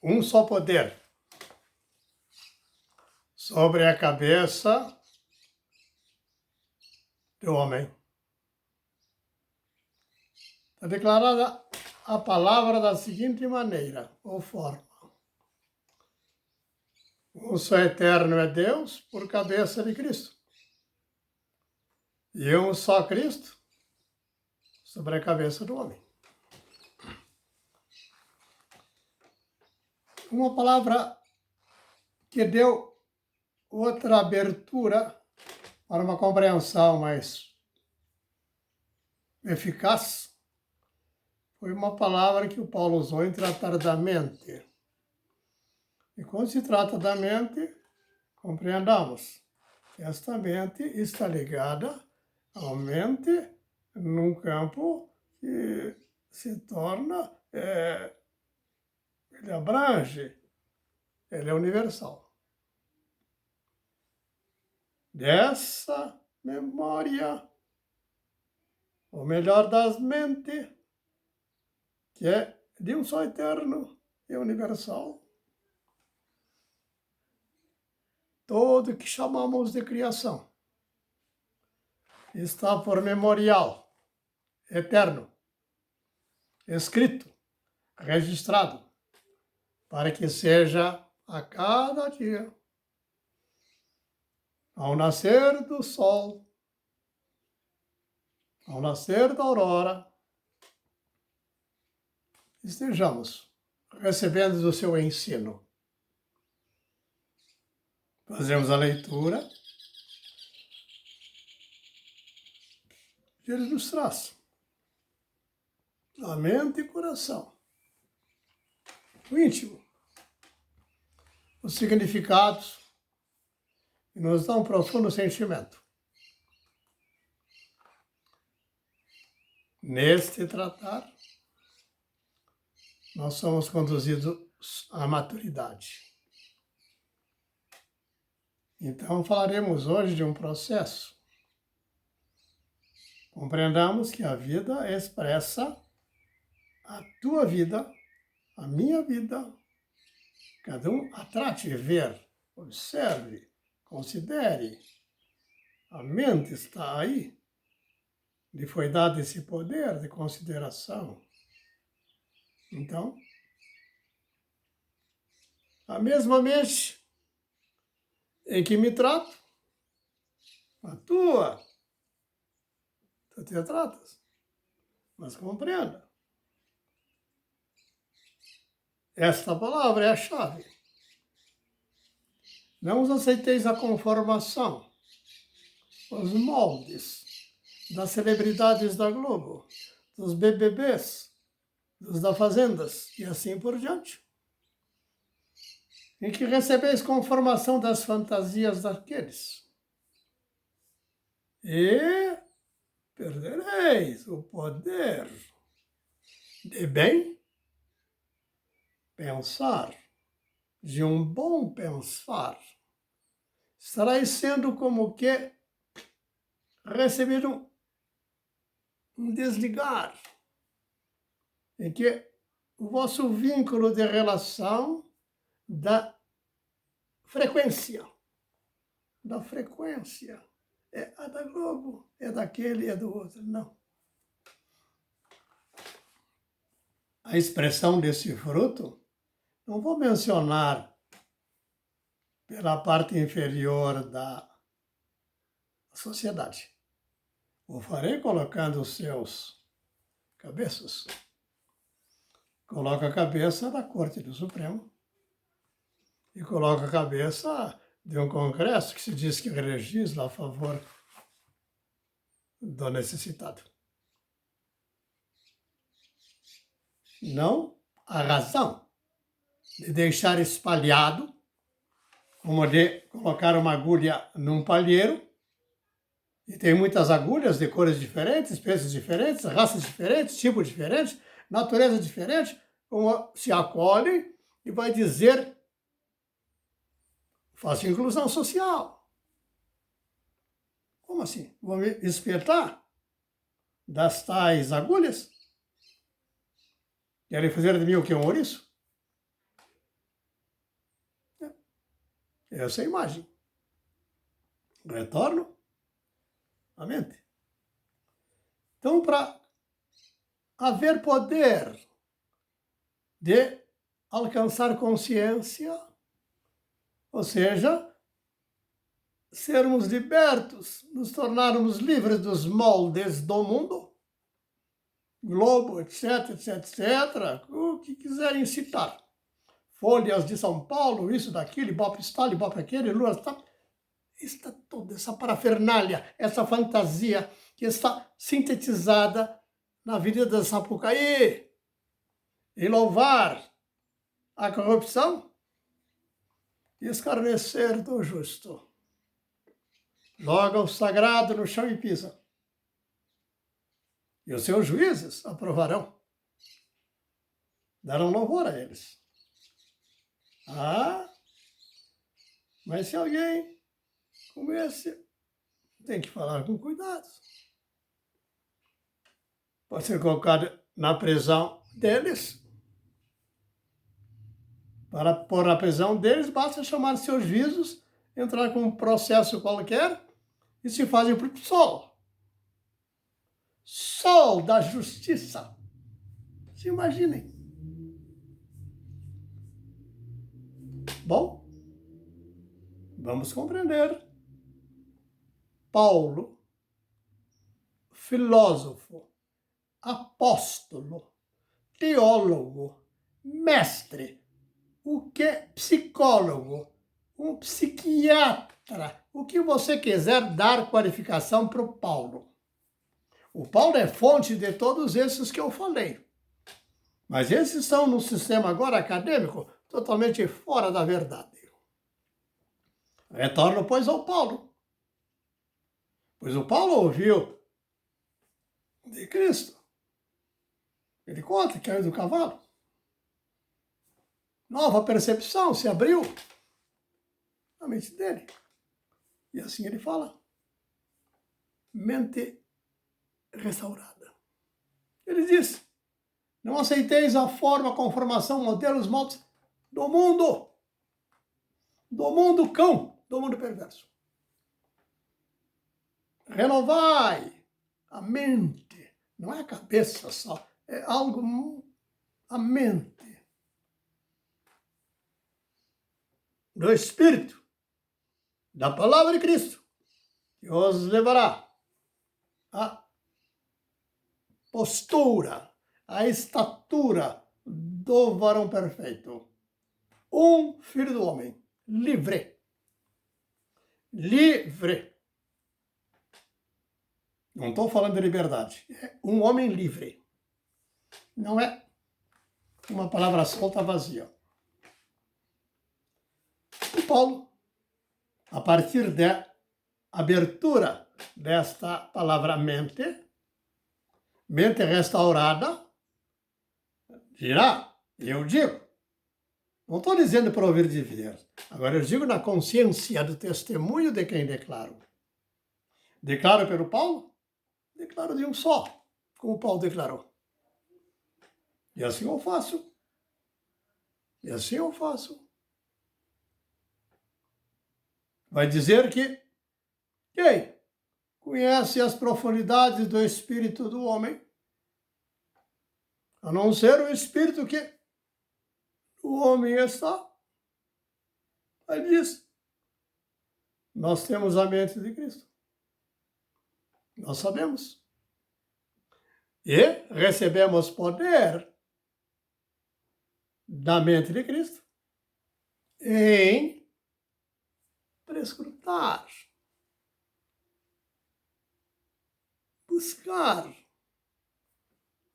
um só poder sobre a cabeça do homem. Está declarada a palavra da seguinte maneira, ou forma. Um só eterno é Deus por cabeça de Cristo. E um só Cristo sobre a cabeça do homem. Uma palavra que deu outra abertura para uma compreensão mais eficaz foi uma palavra que o Paulo usou em tratar da mente. E quando se trata da mente, compreendamos que esta mente está ligada à mente num campo que se torna, ele abrange, ele é universal. Dessa memória, ou melhor, das mentes, que é de um só eterno e universal, todo que chamamos de criação está por memorial, eterno, escrito, registrado, para que seja a cada dia, ao nascer do sol, ao nascer da aurora, estejamos recebendo do seu ensino. Fazemos a leitura, ele nos traz a mente e coração, o íntimo, os significados, e nos dá um profundo sentimento. Neste tratar, nós somos conduzidos à maturidade. Então, falaremos hoje de um processo. Compreendamos que a vida expressa a tua vida, a minha vida. Cada um trate de ver, observe, considere. A mente está aí. Lhe foi dado esse poder de consideração. Então, a mesma mente em que me trato, a tua, tu te tratas, mas compreenda. Esta palavra é a chave. Não os aceiteis a conformação, os moldes das celebridades da Globo, dos BBBs, dos da Fazendas e assim por diante, em que recebeis conformação das fantasias daqueles. E perdereis o poder de bem pensar, de um bom pensar. Estarais sendo como que recebido um desligar, em que o vosso vínculo de relação da frequência, é a da Globo, é daquele, é do outro, não. A expressão desse fruto, não vou mencionar pela parte inferior da sociedade. O farei colocando os seus cabeças. Coloca a cabeça da Corte do Supremo e coloca a cabeça de um congresso que se diz que legisla a favor do necessitado. Não a razão de deixar espalhado, como de colocar uma agulha num palheiro, e tem muitas agulhas de cores diferentes, espécies diferentes, raças diferentes, tipos diferentes, natureza diferente, como se acolhe e vai dizer, faça inclusão social. Como assim? Vou me espetar das tais agulhas? Querem fazer de mim o que? Um ouriço? Essa é a imagem. Retorno à mente. Então, para haver poder de alcançar consciência, ou seja, sermos libertos, nos tornarmos livres dos moldes do mundo, globo, etc, etc, etc, o que quiserem citar. Folhas de São Paulo, isso, daquilo, Ibope está, Ibope aquele, Lua está. Está toda essa parafernália, essa fantasia que está sintetizada na Avenida Sapucaí. E louvar a corrupção e escarnecer do justo. Joga o sagrado no chão e pisa. E os seus juízes aprovarão. Darão louvor a eles. Ah, mas se alguém como esse, tem que falar com cuidado. Pode ser colocado na prisão deles. Para pôr na prisão deles, basta chamar seus juízos, entrar com um processo qualquer e se fazem para o sol. Sol da justiça. Se imaginem. Bom, vamos compreender. Paulo, filósofo, apóstolo, teólogo, mestre, o que psicólogo, um psiquiatra, o que você quiser dar qualificação para o Paulo. O Paulo é fonte de todos esses que eu falei. Mas esses estão no sistema agora acadêmico totalmente fora da verdade. Retorno, pois, ao Paulo. Pois o Paulo ouviu de Cristo. Ele conta que caiu do cavalo. Nova percepção se abriu na mente dele. E assim ele fala. Mente restaurada. Ele diz, não aceiteis a forma, conformação, modelos, moldes do mundo. Do mundo cão, do mundo perverso. Renovai a mente. Não é a cabeça só. É algo, a mente. Do Espírito. Da palavra de Cristo. Que os levará à postura, à estatura do varão perfeito. Um filho do homem. Livre. Livre. Não estou falando de liberdade. É um homem livre. Não é uma palavra solta, vazia. E Paulo, a partir da abertura desta palavra mente restaurada, dirá, eu digo, não estou dizendo para ouvir de ver, agora eu digo na consciência do testemunho de quem declaro. Declaro pelo Paulo? Declaro de um só, como Paulo declarou. E assim eu faço. E assim eu faço. Vai dizer que quem conhece as profundidades do espírito do homem, a não ser o espírito que o homem está, aí diz, nós temos a mente de Cristo. Nós sabemos. E recebemos poder da mente de Cristo em prescrutar, buscar,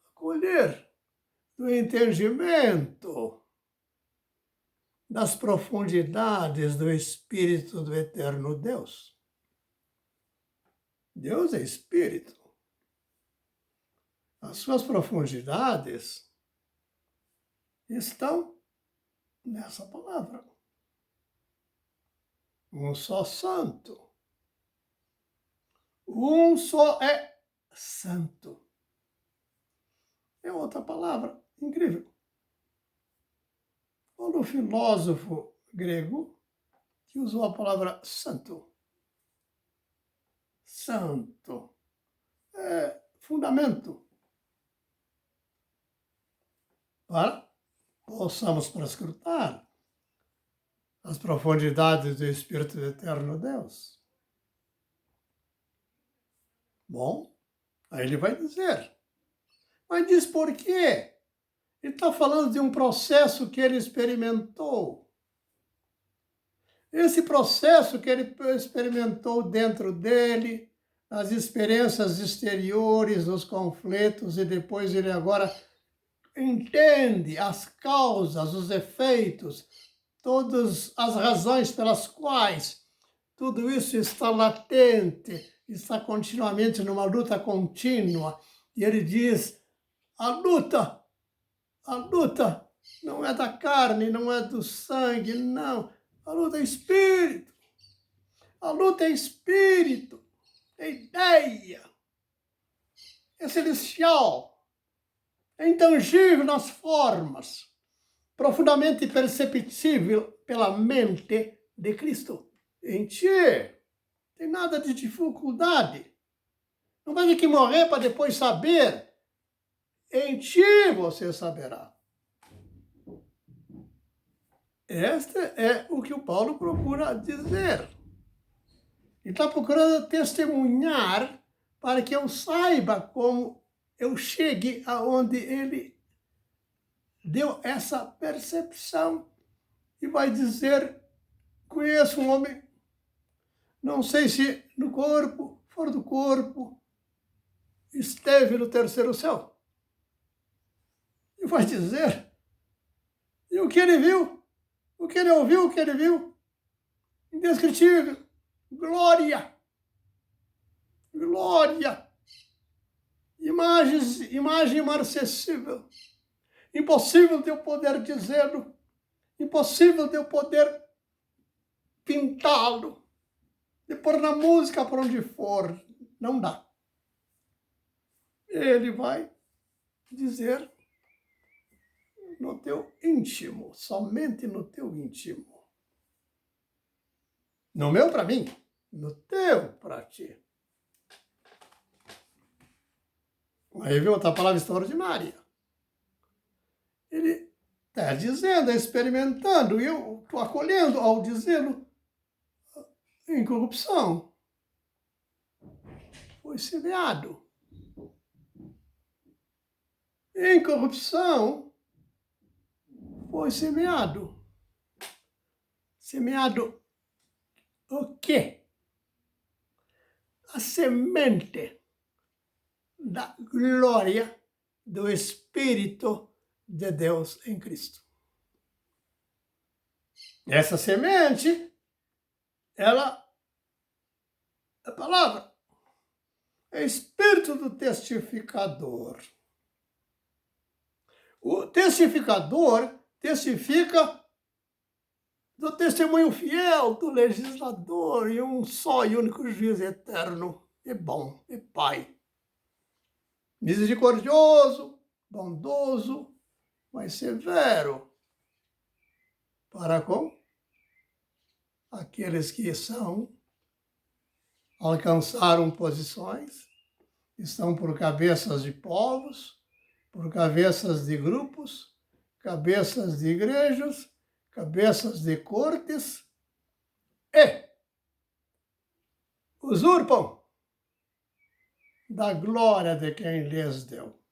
acolher do entendimento das profundidades do Espírito do Eterno Deus. Deus é Espírito. As suas profundidades estão nessa palavra. Um só santo. Um só é santo. É outra palavra incrível. Quando o filósofo grego, que usou a palavra santo. Santo. É fundamento. Para possamos prescrutar as profundidades do Espírito do Eterno Deus. Bom, aí ele vai dizer. Mas diz por quê? Ele está falando de um processo que ele experimentou. Esse processo que ele experimentou dentro dele, as experiências exteriores, os conflitos, e depois ele agora entende as causas, os efeitos, todas as razões pelas quais tudo isso está latente, está continuamente numa luta contínua. E ele diz, a luta não é da carne, não é do sangue, não. A luta é espírito. A luta é espírito, é ideia, é celestial, é intangível nas formas, profundamente perceptível pela mente de Cristo. Em ti, tem nada de dificuldade. Não vai ter que morrer para depois saber. Em ti você saberá. Este é o que o Paulo procura dizer. Ele está procurando testemunhar para que eu saiba como eu chegue aonde ele deu essa percepção e vai dizer, conheço um homem, não sei se no corpo, fora do corpo, esteve no terceiro céu. E vai dizer, e o que ele viu, o que ele ouviu, o que ele viu, indescritível, glória, glória, imagem imarcessível, impossível de eu poder dizê-lo, impossível de eu poder pintá-lo, de pôr na música por onde for, não dá. Ele vai dizer no teu íntimo, somente no teu íntimo. No meu para mim, no teu para ti. Aí vem outra palavra extraordinária. Ele está dizendo, experimentando, e eu estou acolhendo ao dizê-lo, incorrupção. Foi semeado. Incorrupção foi semeado. Semeado o quê? A semente da glória do Espírito de Deus em Cristo. Essa semente, ela é a palavra, é espírito do testificador. O testificador testifica do testemunho fiel do legislador e um só e único juiz eterno e bom e Pai. Misericordioso, bondoso, mas severo para com aqueles que alcançaram posições, estão por cabeças de povos, por cabeças de grupos, cabeças de igrejas, cabeças de cortes, e usurpam da glória de quem lhes deu.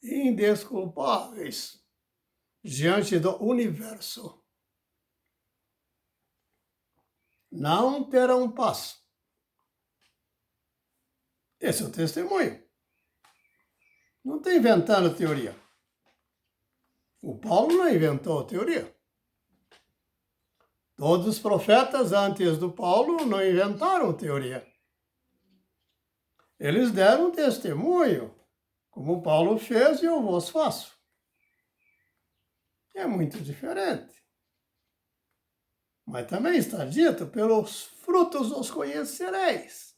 Indesculpáveis diante do universo. Não terão paz. Esse é o testemunho. Não está inventando teoria. O Paulo não inventou teoria. Todos os profetas antes do Paulo não inventaram teoria. Eles deram testemunho, como Paulo fez e eu vos faço. É muito diferente. Mas também está dito, pelos frutos os conhecereis.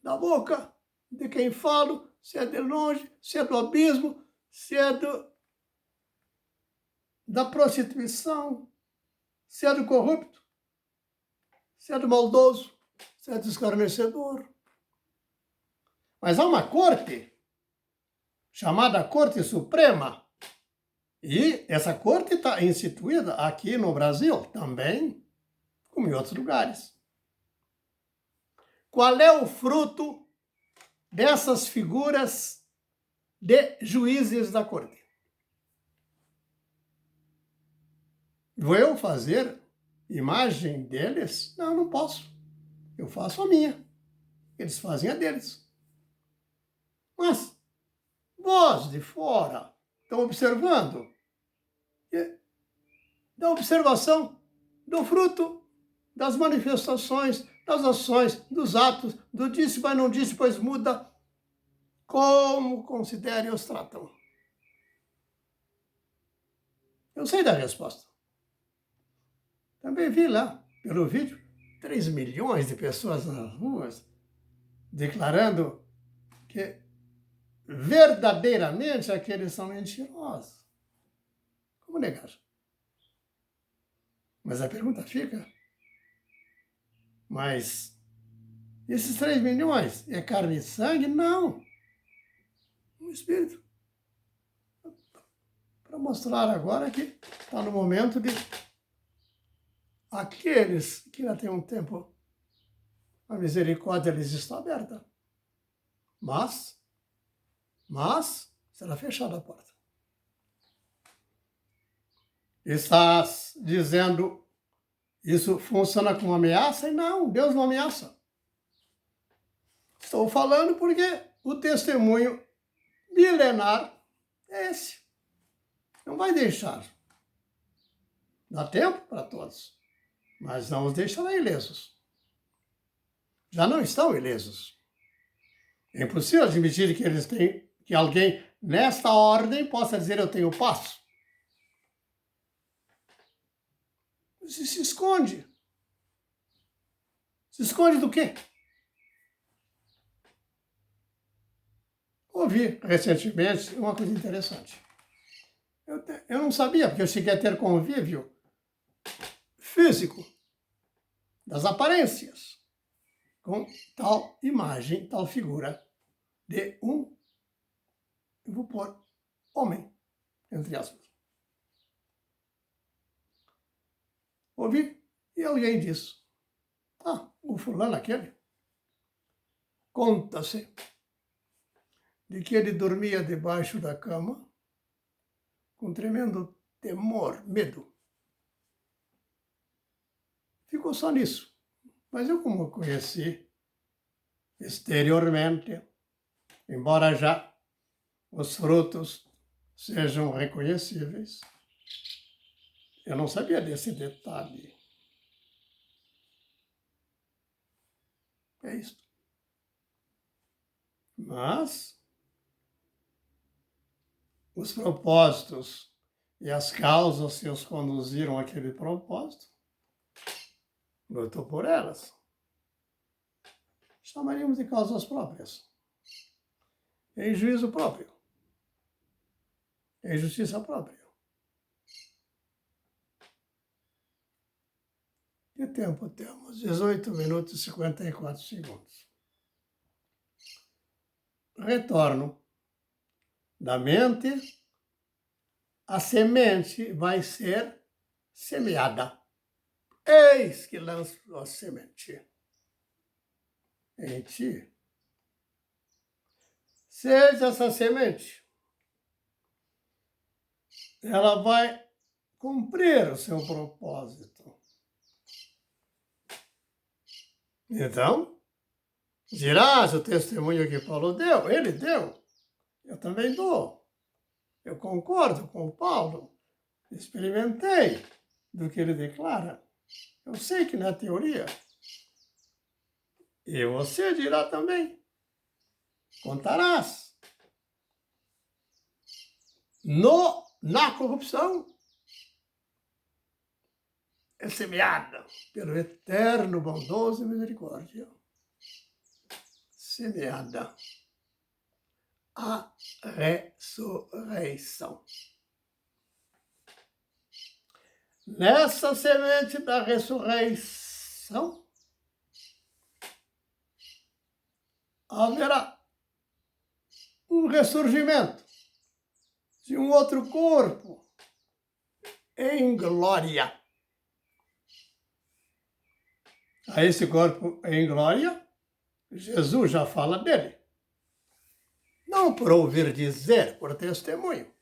Da boca de quem falo, se é de longe, se é do abismo, se é do da prostituição, se é do corrupto, se é do maldoso, se é do escarnecedor. Mas há uma corte, chamada Corte Suprema, e essa corte está instituída aqui no Brasil também, como em outros lugares. Qual é o fruto dessas figuras de juízes da corte? Vou eu fazer imagem deles? Não, não posso. Eu faço a minha. Eles fazem a deles. Mas vós de fora estão observando da observação do fruto das manifestações, das ações, dos atos, do disse, mas não disse, pois muda, como considerem os tratam. Eu sei da resposta. Também vi lá, pelo vídeo, 3 milhões de pessoas nas ruas declarando que verdadeiramente aqueles são mentirosos. Como negar? Mas a pergunta fica, mas esses 3 milhões é carne e sangue? Não. Um espírito. Para mostrar agora que está no momento de aqueles que ainda têm um tempo, a misericórdia lhes está aberta. Mas será fechada a porta. Estás dizendo isso funciona como ameaça? E não, Deus não ameaça. Estou falando porque o testemunho milenar é esse. Não vai deixar. Dá tempo para todos, mas não os deixará ilesos. Já não estão ilesos. É impossível admitir que eles têm, que alguém nesta ordem possa dizer eu tenho paz. Você se esconde. Se esconde do quê? Ouvi recentemente uma coisa interessante. Eu não sabia, porque eu cheguei a ter convívio físico das aparências com tal imagem, tal figura de eu vou pôr, homem, entre aspas. Ouvi e alguém disse, o fulano aquele, conta-se de que ele dormia debaixo da cama com tremendo temor, medo. Ficou só nisso. Mas eu, como conheci exteriormente, embora já os frutos sejam reconhecíveis, eu não sabia desse detalhe. É isso. Mas os propósitos e as causas que os conduziram àquele propósito, lutou por elas. Chamaríamos de causas próprias. Em juízo próprio. Em justiça própria. Que tempo temos? 18 minutos e 54 segundos. Retorno. Da mente, a semente vai ser semeada. Eis que lanço a semente em ti. Seja essa semente, ela vai cumprir o seu propósito. Então, dirás o testemunho que Paulo deu, ele deu, eu também dou. Eu concordo com o Paulo, experimentei do que ele declara. Eu sei que na teoria, e você dirá também, contarás. Na corrupção, é semeada pelo eterno bondoso e misericórdia. Semeada a ressurreição. nessa semente da ressurreição, haverá um ressurgimento de um outro corpo em glória. A esse corpo em glória, Jesus já fala dele. Não por ouvir dizer, por testemunho.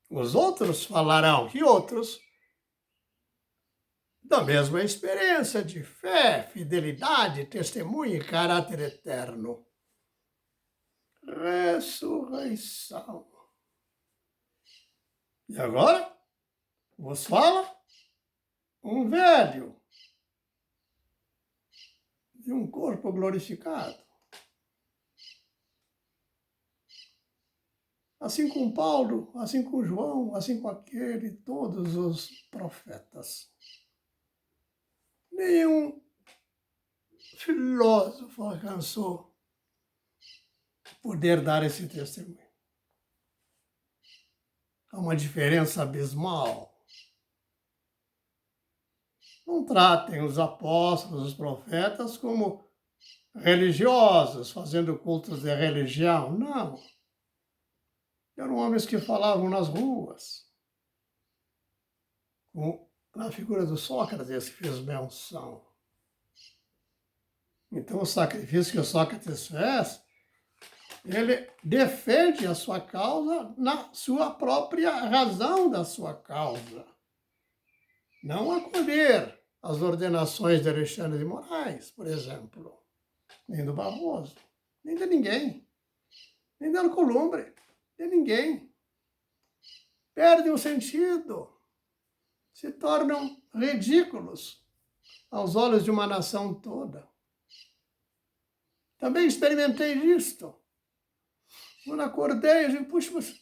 Os outros falarão, que outros da mesma experiência de fé, fidelidade, testemunho e caráter eterno. Ressurreição. E agora, vos fala um velho de um corpo glorificado. Assim com Paulo, assim com João, assim com aquele, todos os profetas. Nenhum filósofo alcançou poder dar esse testemunho. Há uma diferença abismal. Não tratem os apóstolos, os profetas, como religiosos, fazendo cultos de religião. Não. Eram homens que falavam nas ruas. Na figura do Sócrates, que fez menção. Então, o sacrifício que o Sócrates fez, ele defende a sua causa na sua própria razão da sua causa. Não acolher as ordenações de Alexandre de Moraes, por exemplo, nem do Barroso, nem de ninguém, nem da Alcolumbre, de ninguém. Perdem o sentido, se tornam ridículos aos olhos de uma nação toda. Também experimentei isto. Quando acordei, eu digo, puxa, mas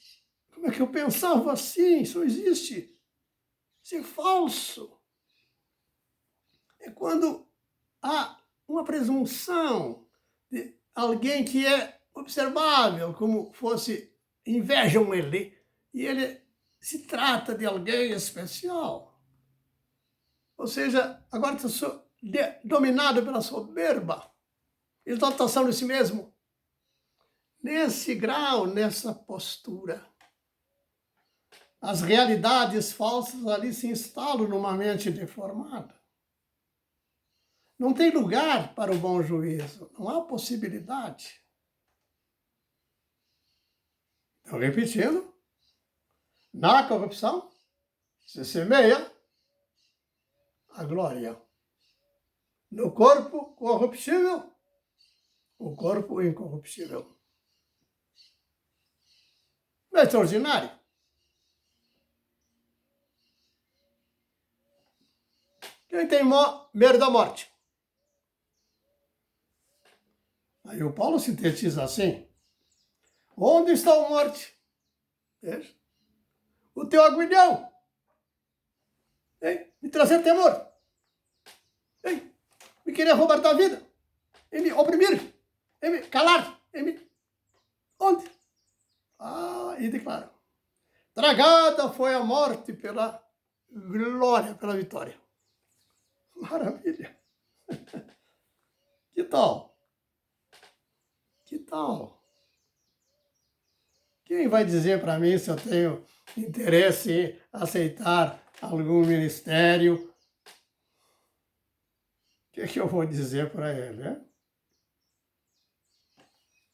como é que eu pensava assim? Isso não existe. Isso é falso. É quando há uma presunção de alguém que é observável, como fosse invejam ele, e ele se trata de alguém especial. Ou seja, agora está dominado pela soberba, exaltação de si mesmo. Nesse grau, nessa postura, as realidades falsas ali se instalam numa mente deformada. Não tem lugar para o bom juízo, não há possibilidade. Então, repetindo, na corrupção se semeia a glória. No corpo corruptível, o corpo incorruptível. Não é extraordinário? Quem tem medo da morte? Aí o Paulo sintetiza assim: onde está a morte? Veja. O teu aguilhão. Hein? Me trazer temor. Hein? Me querer roubar tua vida. Em me oprimir. Em me calar. Em me... Onde? E declara: tragada foi a morte pela glória, pela vitória. Maravilha. Que tal? Que tal? Quem vai dizer para mim se eu tenho interesse em aceitar algum ministério? O que eu vou dizer para ele, né?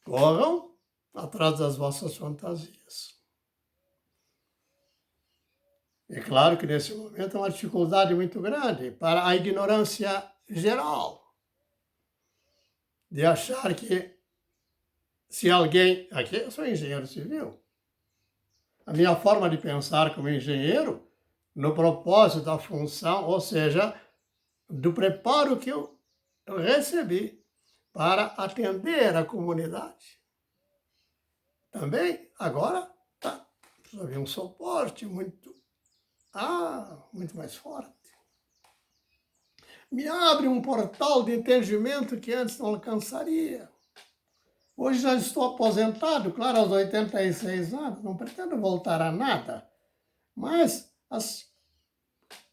Corram atrás das vossas fantasias. É claro que nesse momento é uma dificuldade muito grande para a ignorância geral de achar que se alguém... Aqui eu sou engenheiro civil. A minha forma de pensar como engenheiro, no propósito da função, ou seja, do preparo que eu recebi para atender a comunidade. Também, agora, precisa haver um suporte muito mais forte. Me abre um portal de entendimento que antes não alcançaria. Hoje já estou aposentado, claro, aos 86 anos, não pretendo voltar a nada, mas as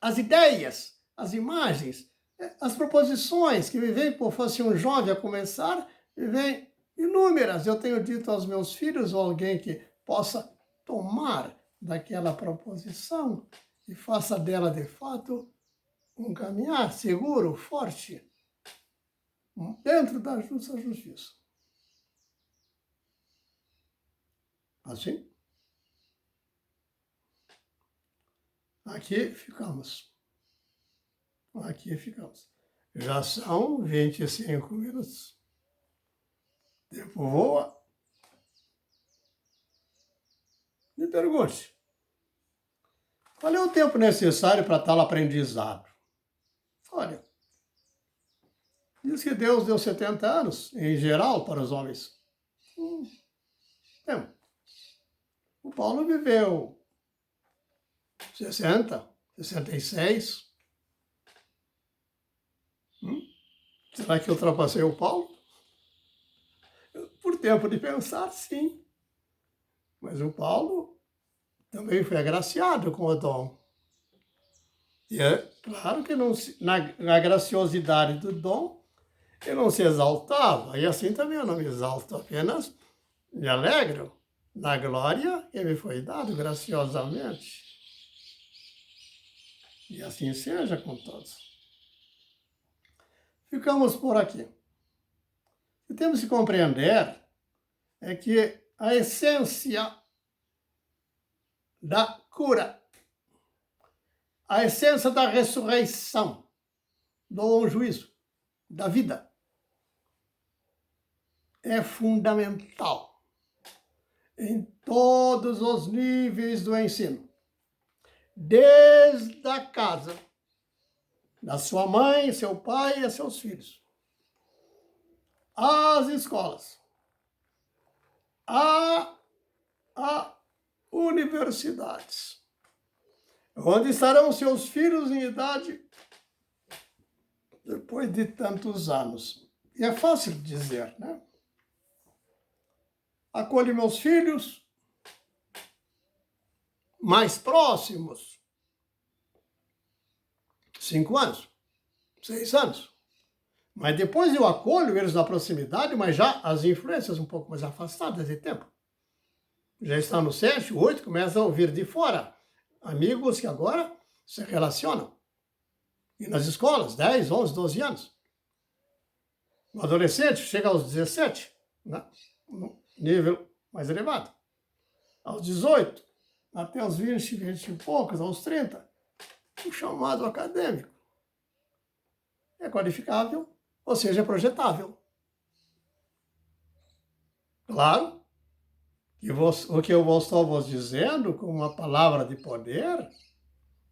as ideias, as imagens, as proposições que me vêm por fosse um jovem a começar, me vêm inúmeras. Eu tenho dito aos meus filhos ou alguém que possa tomar daquela proposição e faça dela, de fato, um caminhar seguro, forte, dentro da justa justiça. Assim? Aqui ficamos. Aqui ficamos. Já são 25 minutos. O tempo voa. Me pergunte, qual é o tempo necessário para tal aprendizado? Olha, diz que Deus deu 70 anos, em geral, para os homens. Tempo. O Paulo viveu 60, 66. Será que eu ultrapassei o Paulo? Por tempo de pensar, sim. Mas o Paulo também foi agraciado com o dom. E é claro que não, na graciosidade do dom, ele não se exaltava. E assim também eu não me exalto, apenas me alegro na glória que me foi dado graciosamente. E assim seja com todos. Ficamos por aqui. O que temos que compreender é que a essência da cura, a essência da ressurreição, do bom juízo, da vida, é fundamental em todos os níveis do ensino. Desde a casa, da sua mãe, seu pai e seus filhos, às escolas, a universidades, onde estarão seus filhos em idade depois de tantos anos. E é fácil dizer, né? Acolho meus filhos mais próximos, 5 anos, 6 anos. Mas depois eu acolho eles na proximidade, mas já as influências um pouco mais afastadas de tempo. Já estão no 7, 8, começam a ouvir de fora. Amigos que agora se relacionam. E nas escolas, 10, 11, 12 anos. O adolescente chega aos 17, né? No nível mais elevado. Aos 18, até aos 20, 20 e poucos, aos 30, o chamado acadêmico. É qualificável, ou seja, é projetável. Claro que o que eu estou vos dizendo, com uma palavra de poder,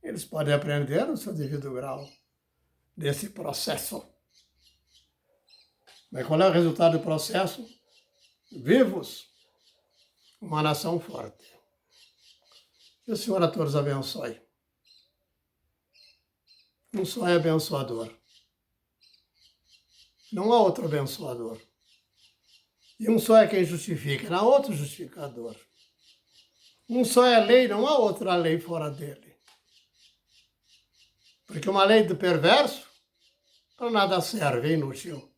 eles podem aprender no seu devido grau desse processo. Mas qual é o resultado do processo? Vivos, uma nação forte. Que o Senhor a todos abençoe. Um só é abençoador. Não há outro abençoador. E um só é quem justifica, não há outro justificador. Um só é a lei, não há outra lei fora dele. Porque uma lei do perverso para nada serve, é inútil.